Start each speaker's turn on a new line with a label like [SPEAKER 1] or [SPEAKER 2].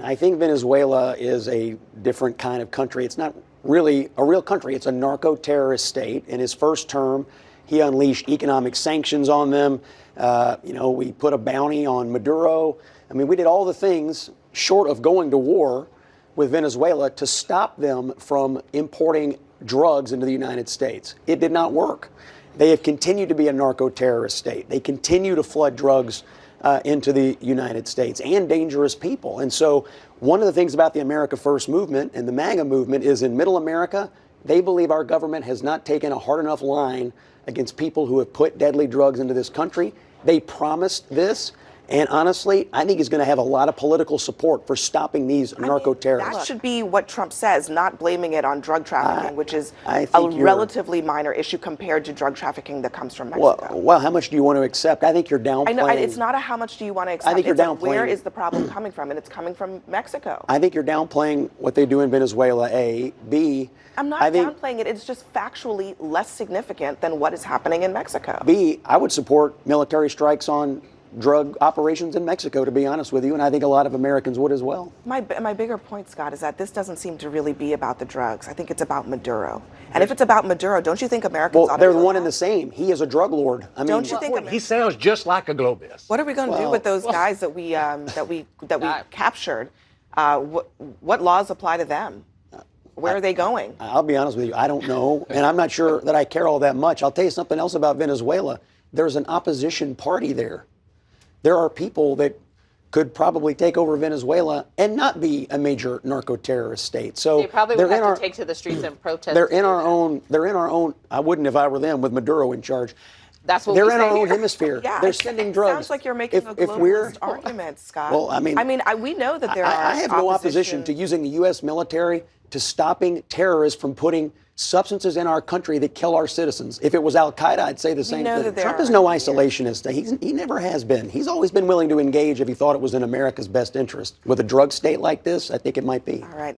[SPEAKER 1] I think Venezuela is a different kind of country. It's not really a real country. It's a narco-terrorist state. In his first term, he unleashed economic sanctions on them. We put a bounty on Maduro. I mean, we did all the things short of going to war with Venezuela to stop them from importing drugs into the United States. It did not work. They have continued to be a narco-terrorist state. They continue to flood drugs into the United States and dangerous people. And so one of the things about the America First movement and the MAGA movement is in Middle America, they believe our government has not taken a hard enough line against people who have put deadly drugs into this country. They promised this. And honestly, I think he's going to have a lot of political support for stopping these narco-terrorists.
[SPEAKER 2] That should be what Trump says, not blaming it on drug trafficking, which is a relatively minor issue compared to drug trafficking that comes from Mexico.
[SPEAKER 1] Well, how much do you want to accept? I think you're downplaying.
[SPEAKER 2] I know, it's not a how much do you want to accept.
[SPEAKER 1] I think you're downplaying.
[SPEAKER 2] Where is the problem coming from? And it's coming from Mexico.
[SPEAKER 1] I think you're downplaying what they do in Venezuela, A. B.
[SPEAKER 2] I'm not downplaying it. It's just factually less significant than what is happening in Mexico.
[SPEAKER 1] B. I would support military strikes on drug operations in Mexico, to be honest with you, and I think a lot of Americans would as well.
[SPEAKER 2] My bigger point, Scott, is that this doesn't seem to really be about the drugs. I think it's about Maduro. And if it's about Maduro, don't you think Americans ought to
[SPEAKER 1] they're one and the same. He is a drug lord. I mean,
[SPEAKER 2] don't you think
[SPEAKER 3] he sounds just like a globist.
[SPEAKER 2] What are we going to do with those guys that we captured? What laws apply to them? Where are they going?
[SPEAKER 1] I'll be honest with you, I don't know, and I'm not sure that I care all that much. I'll tell you something else about Venezuela. There's an opposition party there. There are people that could probably take over Venezuela and not be a major narco-terrorist state. So
[SPEAKER 4] they probably would have to take to the streets and protest.
[SPEAKER 1] They're in our own. I wouldn't if I were them with Maduro in charge.
[SPEAKER 4] That's what
[SPEAKER 1] they're
[SPEAKER 4] we
[SPEAKER 1] in
[SPEAKER 4] say
[SPEAKER 1] our own
[SPEAKER 4] here.
[SPEAKER 1] hemisphere.
[SPEAKER 2] Yeah,
[SPEAKER 1] they're sending drugs.
[SPEAKER 2] Sounds like you're making a globalist argument, Scott.
[SPEAKER 1] Well,
[SPEAKER 2] we know that there are.
[SPEAKER 1] I have no opposition to using the U.S. military to stopping terrorists from putting substances in our country that kill our citizens. If it was Al-Qaeda, I'd say the same thing. Trump is no isolationist. He never has been. He's always been willing to engage if he thought it was in America's best interest. With a drug state like this, I think it might be.
[SPEAKER 2] All right.